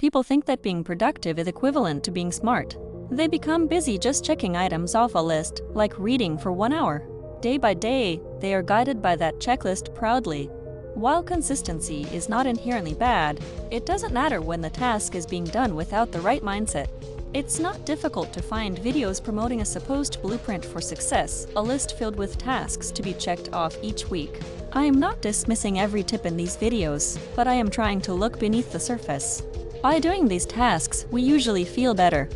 People think that being productive is equivalent to being smart. They become busy just checking items off a list, like reading for 1 hour. Day by day, they are guided by that checklist proudly. While consistency is not inherently bad, it doesn't matter when the task is being done without the right mindset. It's not difficult to find videos promoting a supposed blueprint for success, a list filled with tasks to be checked off each week. I am not dismissing every tip in these videos, but I am trying to look beneath the surface. By doing these tasks, we usually feel better.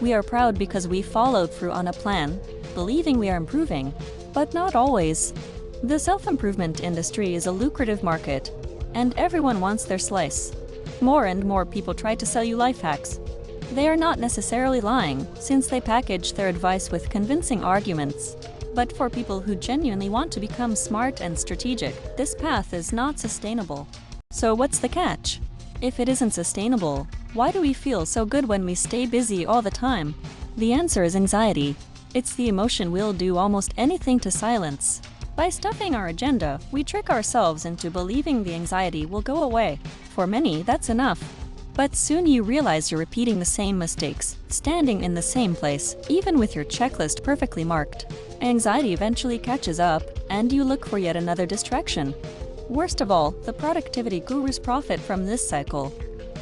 We are proud because we followed through on a plan, believing we are improving, but not always. The self-improvement industry is a lucrative market, and everyone wants their slice. More and more people try to sell you life hacks. They are not necessarily lying, since they package their advice with convincing arguments. But for people who genuinely want to become smart and strategic, this path is not sustainable. So what's the catch? If it isn't sustainable, why do we feel so good when we stay busy all the time? The answer is anxiety. It's the emotion we'll do almost anything to silence. By stuffing our agenda, we trick ourselves into believing the anxiety will go away. For many, that's enough. But soon you realize you're repeating the same mistakes, standing in the same place, even with your checklist perfectly marked. Anxiety eventually catches up, and you look for yet another distraction. Worst of all, the productivity gurus profit from this cycle.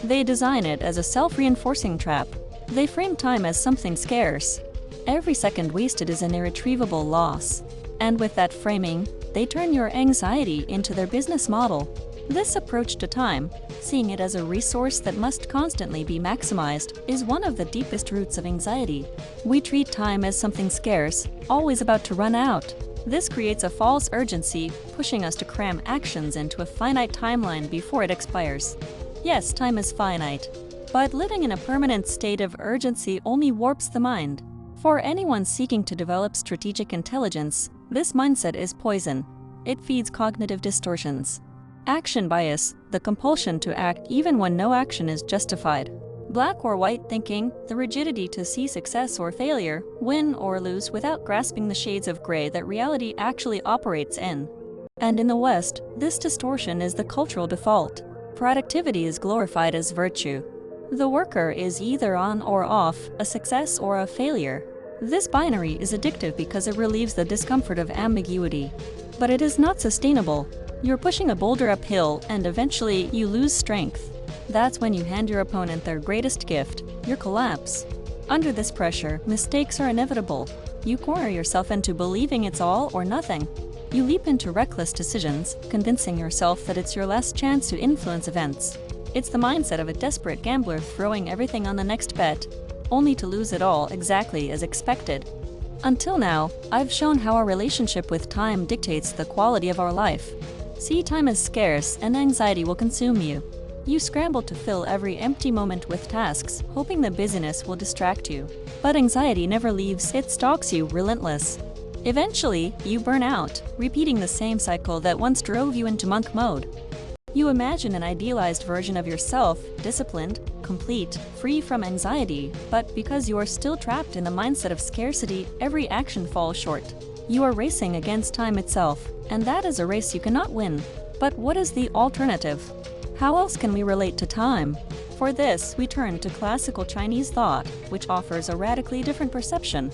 They design it as a self-reinforcing trap. They frame time as something scarce. Every second wasted is an irretrievable loss. And with that framing, they turn your anxiety into their business model. This approach to time, seeing it as a resource that must constantly be maximized, is one of the deepest roots of anxiety. We treat time as something scarce, always about to run out. This creates a false urgency, pushing us to cram actions into a finite timeline before it expires. Yes, time is finite, but living in a permanent state of urgency only warps the mind. For anyone seeking to develop strategic intelligence, this mindset is poison. It feeds cognitive distortions. Action bias, the compulsion to act even when no action is justified. Black or white thinking, the rigidity to see success or failure, win or lose without grasping the shades of gray that reality actually operates in. And in the West, this distortion is the cultural default. Productivity is glorified as virtue. The worker is either on or off, a success or a failure. This binary is addictive because it relieves the discomfort of ambiguity. But it is not sustainable. You're pushing a boulder uphill, and eventually you lose strength. That's when you hand your opponent their greatest gift, your collapse. Under this pressure, mistakes are inevitable. You corner yourself into believing it's all or nothing. You leap into reckless decisions, convincing yourself that it's your last chance to influence events. It's the mindset of a desperate gambler throwing everything on the next bet, only to lose it all exactly as expected. Until now, I've shown how our relationship with time dictates the quality of our life. See time as scarce, and anxiety will consume you. You scramble to fill every empty moment with tasks, hoping the busyness will distract you. But anxiety never leaves, it stalks you, relentless. Eventually, you burn out, repeating the same cycle that once drove you into monk mode. You imagine an idealized version of yourself, disciplined, complete, free from anxiety, but because you are still trapped in the mindset of scarcity, every action falls short. You are racing against time itself, and that is a race you cannot win. But what is the alternative? How else can we relate to time? For this, we turn to classical Chinese thought, which offers a radically different perception.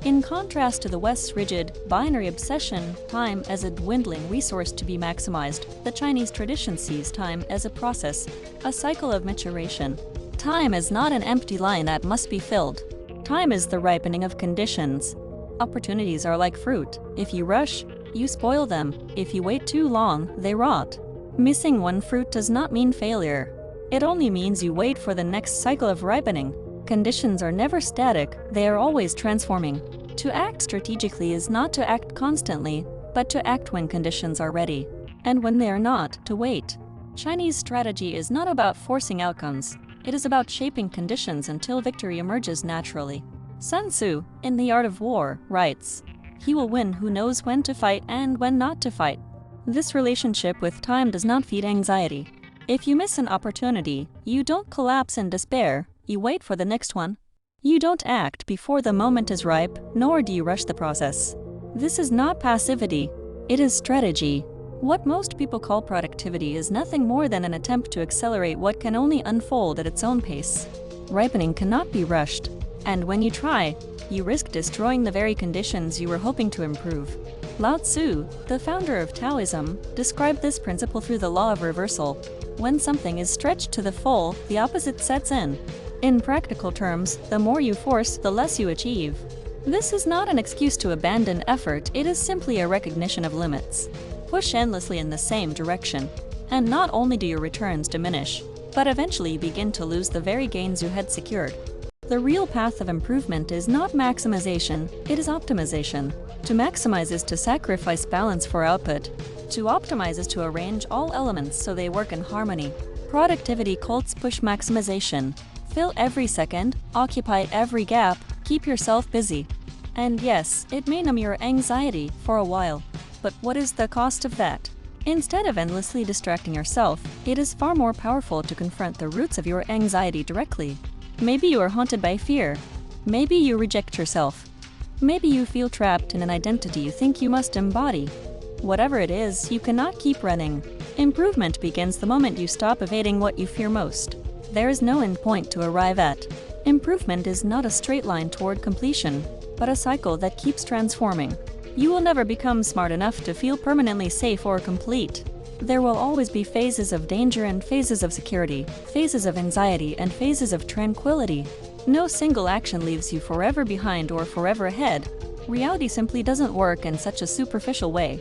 In contrast to the West's rigid, binary obsession, time as a dwindling resource to be maximized, the Chinese tradition sees time as a process, a cycle of maturation. Time is not an empty line that must be filled. Time is the ripening of conditions. Opportunities are like fruit. If you rush, you spoil them. If you wait too long, they rot. Missing one fruit does not mean failure. It only means you wait for the next cycle of ripening. Conditions are never static, they are always transforming. To act strategically is not to act constantly, but to act when conditions are ready. And when they are not, to wait. Chinese strategy is not about forcing outcomes. It is about shaping conditions until victory emerges naturally. Sun-tzu, in The Art of War, writes, "He will win who knows when to fight and when not to fight." This relationship with time does not feed anxiety. If you miss an opportunity, you don't collapse in despair, you wait for the next one. You don't act before the moment is ripe, nor do you rush the process. This is not passivity, it is strategy. What most people call productivity is nothing more than an attempt to accelerate what can only unfold at its own pace. Ripening cannot be rushed, and when you try, you risk destroying the very conditions you were hoping to improve. Lao Tzu, the founder of Taoism, described this principle through the law of reversal. When something is stretched to the full, the opposite sets in. In practical terms, the more you force, the less you achieve. This is not an excuse to abandon effort, it is simply a recognition of limits. Push endlessly in the same direction, and not only do your returns diminish, but eventually you begin to lose the very gains you had secured. The real path of improvement is not maximization, it is optimization. To maximize is to sacrifice balance for output. To optimize is to arrange all elements so they work in harmony. Productivity cults push maximization. Fill every second, occupy every gap, keep yourself busy. And yes, it may numb your anxiety for a while. But what is the cost of that? Instead of endlessly distracting yourself, it is far more powerful to confront the roots of your anxiety directly. Maybe you are haunted by fear. Maybe you reject yourself. Maybe you feel trapped in an identity you think you must embody. Whatever it is, you cannot keep running. Improvement begins the moment you stop evading what you fear most. There is no endpoint to arrive at. Improvement is not a straight line toward completion, but a cycle that keeps transforming. You will never become smart enough to feel permanently safe or complete. There will always be phases of danger and phases of security, phases of anxiety and phases of tranquility. No single action leaves you forever behind or forever ahead. Reality simply doesn't work in such a superficial way.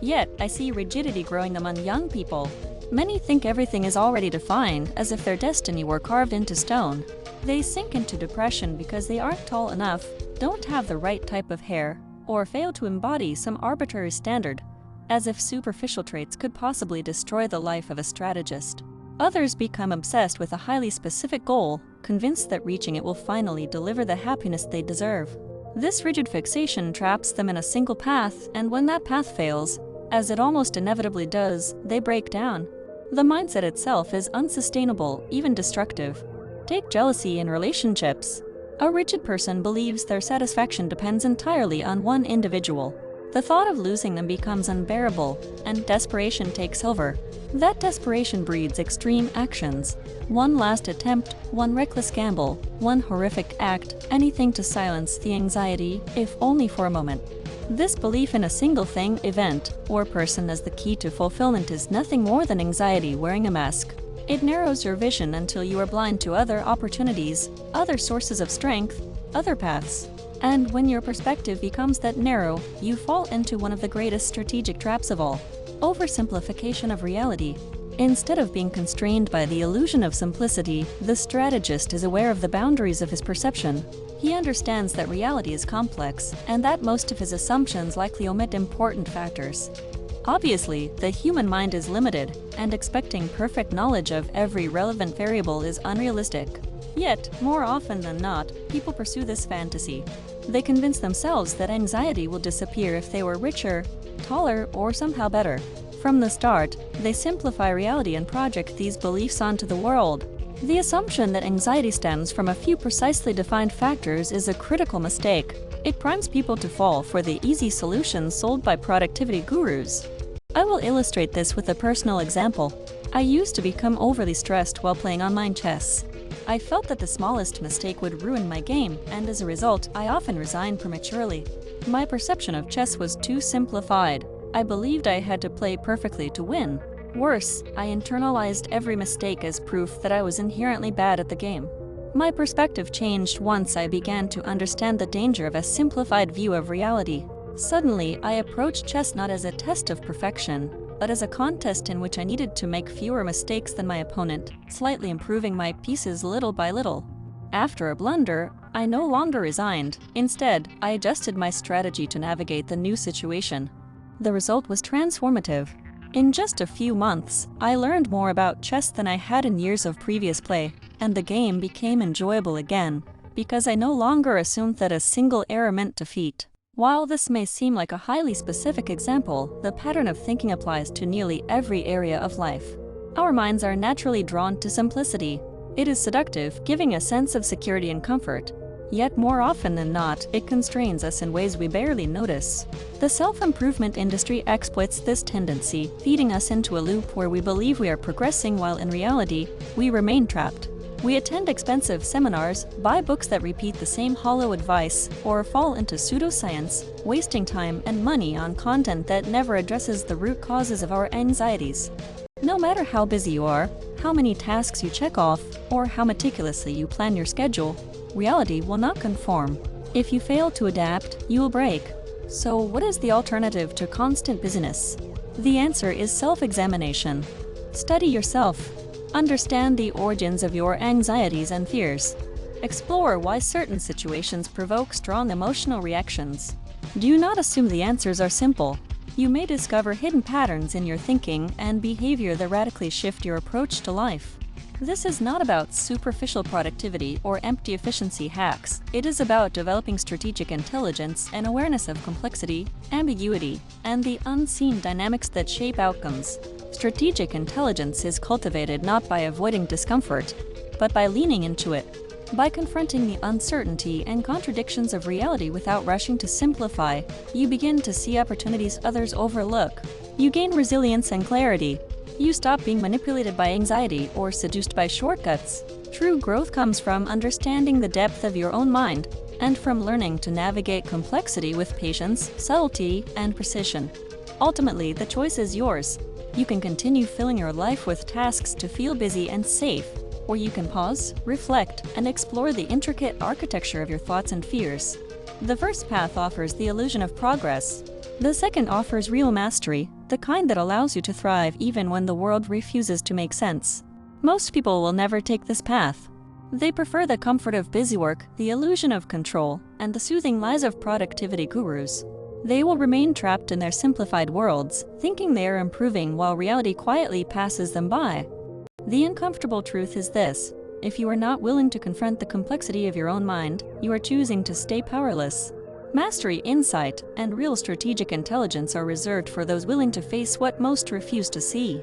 Yet, I see rigidity growing among young people. Many think everything is already defined, as if their destiny were carved into stone. They sink into depression because they aren't tall enough, don't have the right type of hair, or fail to embody some arbitrary standard, as if superficial traits could possibly destroy the life of a strategist. Others become obsessed with a highly specific goal, convinced that reaching it will finally deliver the happiness they deserve. This rigid fixation traps them in a single path, and when that path fails, as it almost inevitably does, they break down. The mindset itself is unsustainable, even destructive. Take jealousy in relationships. A rigid person believes their satisfaction depends entirely on one individual. The thought of losing them becomes unbearable, and desperation takes over. That desperation breeds extreme actions. One last attempt, one reckless gamble, one horrific act, anything to silence the anxiety, if only for a moment. This belief in a single thing, event, or person as the key to fulfillment is nothing more than anxiety wearing a mask. It narrows your vision until you are blind to other opportunities, other sources of strength, other paths. And when your perspective becomes that narrow, you fall into one of the greatest strategic traps of all: oversimplification of reality. Instead of being constrained by the illusion of simplicity, the strategist is aware of the boundaries of his perception. He understands that reality is complex, and that most of his assumptions likely omit important factors. Obviously, the human mind is limited, and expecting perfect knowledge of every relevant variable is unrealistic. Yet, more often than not, people pursue this fantasy. They convince themselves that anxiety will disappear if they were richer, taller, or somehow better. From the start, they simplify reality and project these beliefs onto the world. The assumption that anxiety stems from a few precisely defined factors is a critical mistake. It primes people to fall for the easy solutions sold by productivity gurus. I will illustrate this with a personal example. I used to become overly stressed while playing online chess. I felt that the smallest mistake would ruin my game, and as a result, I often resigned prematurely. My perception of chess was too simplified. I believed I had to play perfectly to win. Worse, I internalized every mistake as proof that I was inherently bad at the game. My perspective changed once I began to understand the danger of a simplified view of reality. Suddenly, I approached chess not as a test of perfection, but as a contest in which I needed to make fewer mistakes than my opponent, slightly improving my pieces little by little. After a blunder, I no longer resigned. Instead, I adjusted my strategy to navigate the new situation. The result was transformative. In just a few months, I learned more about chess than I had in years of previous play, and the game became enjoyable again, because I no longer assumed that a single error meant defeat. While this may seem like a highly specific example, the pattern of thinking applies to nearly every area of life. Our minds are naturally drawn to simplicity. It is seductive, giving a sense of security and comfort. Yet more often than not, it constrains us in ways we barely notice. The self-improvement industry exploits this tendency, feeding us into a loop where we believe we are progressing while in reality, we remain trapped. We attend expensive seminars, buy books that repeat the same hollow advice, or fall into pseudoscience, wasting time and money on content that never addresses the root causes of our anxieties. No matter how busy you are, how many tasks you check off, or how meticulously you plan your schedule, reality will not conform. If you fail to adapt, you will break. So what is the alternative to constant busyness? The answer is self-examination. Study yourself. Understand the origins of your anxieties and fears. Explore why certain situations provoke strong emotional reactions. Do not assume the answers are simple. You may discover hidden patterns in your thinking and behavior that radically shift your approach to life. This is not about superficial productivity or empty efficiency hacks. It is about developing strategic intelligence and awareness of complexity, ambiguity, and the unseen dynamics that shape outcomes. Strategic intelligence is cultivated not by avoiding discomfort, but by leaning into it. By confronting the uncertainty and contradictions of reality without rushing to simplify, you begin to see opportunities others overlook. You gain resilience and clarity. You stop being manipulated by anxiety or seduced by shortcuts. True growth comes from understanding the depth of your own mind and from learning to navigate complexity with patience, subtlety, and precision. Ultimately, the choice is yours. You can continue filling your life with tasks to feel busy and safe, or you can pause, reflect, and explore the intricate architecture of your thoughts and fears. The first path offers the illusion of progress. The second offers real mastery, the kind that allows you to thrive even when the world refuses to make sense. Most people will never take this path. They prefer the comfort of busy work, the illusion of control, and the soothing lies of productivity gurus. They will remain trapped in their simplified worlds, thinking they are improving while reality quietly passes them by. The uncomfortable truth is this: if you are not willing to confront the complexity of your own mind, you are choosing to stay powerless. Mastery, insight, and real strategic intelligence are reserved for those willing to face what most refuse to see.